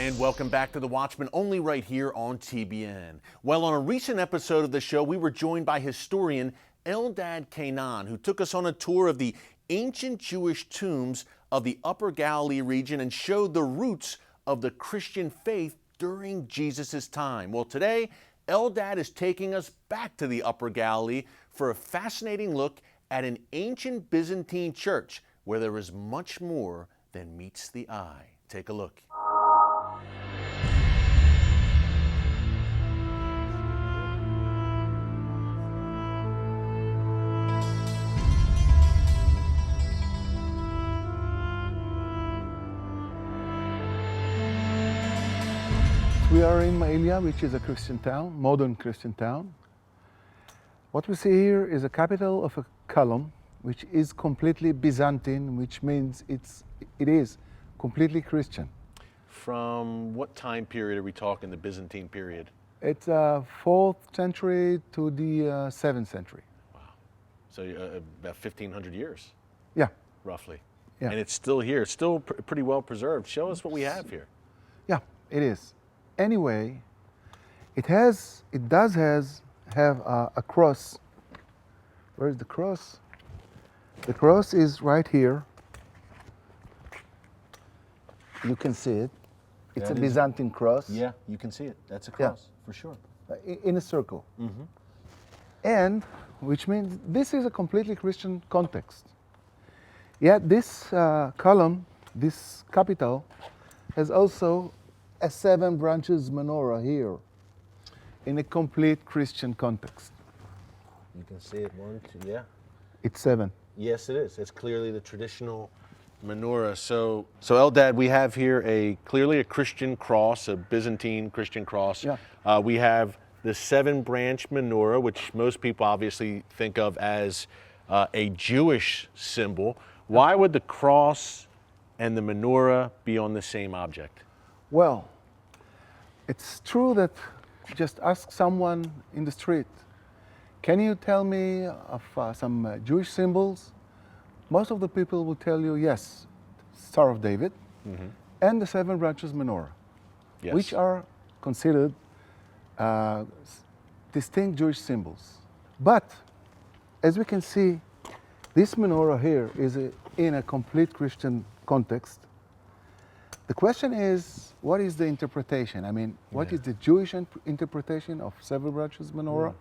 And welcome back to The Watchman, only right here on TBN. Well, on a recent episode of the show, we were joined by historian Eldad Kainan, who took us on a tour of the ancient Jewish tombs of the Upper Galilee region and showed the roots of the Christian faith during Jesus' time. Well, today, Eldad is taking us back to the Upper Galilee for a fascinating look at an ancient Byzantine church where there is much more than meets the eye. Take a look. We are in Mailia, which is a Christian town, modern Christian town. What we see here is a capital of a column, which is completely Byzantine, which means it is completely Christian. From what time period are we talking, the Byzantine period? It's 4th century to the 7th century. Wow. So about 1,500 years? Yeah. Roughly. Yeah. And it's still here, it's still pretty well preserved. Show us what we have here. Yeah, it is. Anyway, it does have a cross. Where is the cross? The cross is right here. You can see it. It's a Byzantine cross. Yeah, you can see it. That's a cross, for sure. In a circle. Mm-hmm. And, which means this is a completely Christian context. Yet this column, this capital, has also a 7 branches menorah here in a complete Christian context. You can see it, 1, 2, yeah. It's 7. Yes, it is. It's clearly the traditional menorah. So Eldad, we have here clearly a Christian cross, a Byzantine Christian cross. Yeah. We have the 7-branch menorah, which most people obviously think of as a Jewish symbol. Why would the cross and the menorah be on the same object? Well, it's true that just ask someone in the street, can you tell me of some Jewish symbols? Most of the people will tell you, yes, Star of David, mm-hmm. and the 7 branches menorah, yes. which are considered distinct Jewish symbols. But as we can see, this menorah here is in a complete Christian context. The question is, what is the interpretation? I mean, what is the Jewish interpretation of 7 branches menorah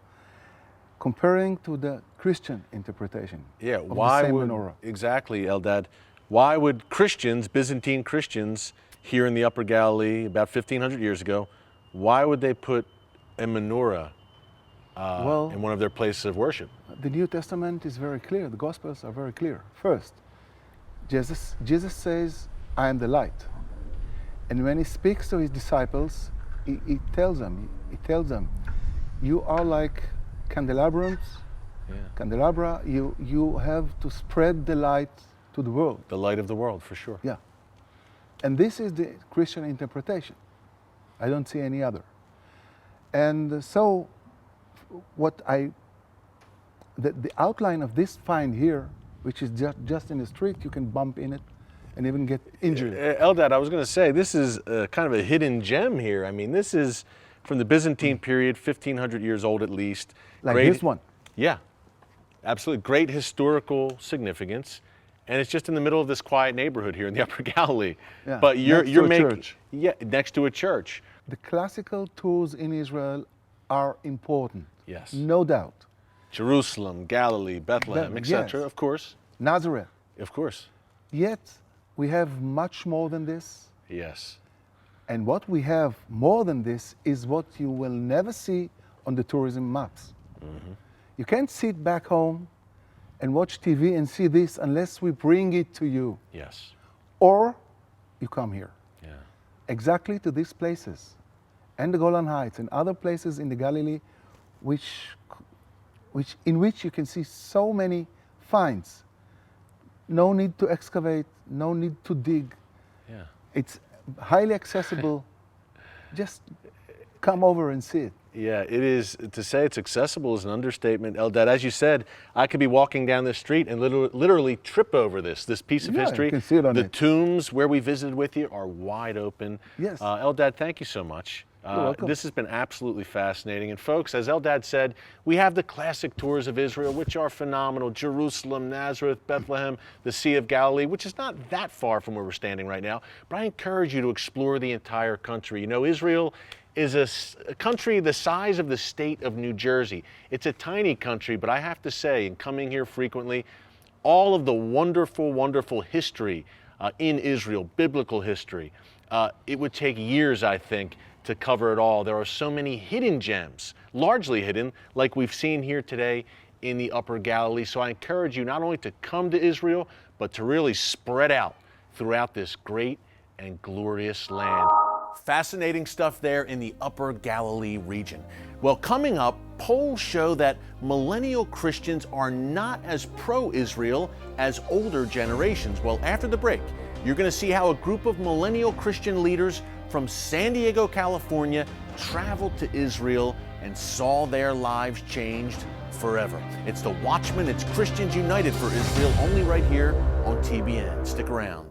comparing to the Christian interpretation of the same menorah? Exactly, Eldad. Why would Christians, Byzantine Christians, here in the Upper Galilee about 1,500 years ago, why would they put a menorah in one of their places of worship? The New Testament is very clear. The Gospels are very clear. First, Jesus says, I am the light. And when he speaks to his disciples, he tells them, you are like candelabra, you have to spread the light to the world. The light of the world, for sure. Yeah. And this is the Christian interpretation. I don't see any other. And so the outline of this find here, which is just in the street, you can bump in it and even get injured. Eldad, I was going to say, this is kind of a hidden gem here. I mean, this is from the Byzantine period, 1,500 years old at least. Like this one. Yeah, absolutely. Great historical significance. And it's just in the middle of this quiet neighborhood here in the Upper Galilee. Yeah, but you're making church. Yeah, next to a church. The classical tours in Israel are important. Yes. No doubt. Jerusalem, Galilee, Bethlehem, etc., yes. Of course. Nazareth. Of course. Yet, we have much more than this. Yes. And what we have more than this is what you will never see on the tourism maps. Mm-hmm. You can't sit back home and watch TV and see this unless we bring it to you. Yes. Or you come here. Yeah. Exactly to these places. And the Golan Heights and other places in the Galilee in which you can see so many finds. No need to excavate, no need to dig. Yeah. It's highly accessible. Just come over and see it. Yeah, it is. To say it's accessible is an understatement, Eldad. As you said, I could be walking down the street and literally trip over this piece of Yeah, history. you can see it on the it. tombs where we visited with you are wide open. Yes. Eldad, thank you so much. You're welcome. This has been absolutely fascinating. And folks, as Eldad said, we have the classic tours of Israel, which are phenomenal. Jerusalem, Nazareth, Bethlehem, the Sea of Galilee, which is not that far from where we're standing right now. But I encourage you to explore the entire country. You know, Israel is a country the size of the state of New Jersey. It's a tiny country, but I have to say, in coming here frequently, all of the wonderful, wonderful history in Israel, biblical history, it would take years, I think, to cover it all. There are so many hidden gems, largely hidden, like we've seen here today in the Upper Galilee. So I encourage you not only to come to Israel, but to really spread out throughout this great and glorious land. Fascinating stuff there in the Upper Galilee region. Well, coming up, polls show that millennial Christians are not as pro-Israel as older generations. Well, after the break, you're going to see how a group of millennial Christian leaders from San Diego, California, traveled to Israel and saw their lives changed forever. It's the Watchmen, it's Christians United for Israel, only right here on TBN. Stick around.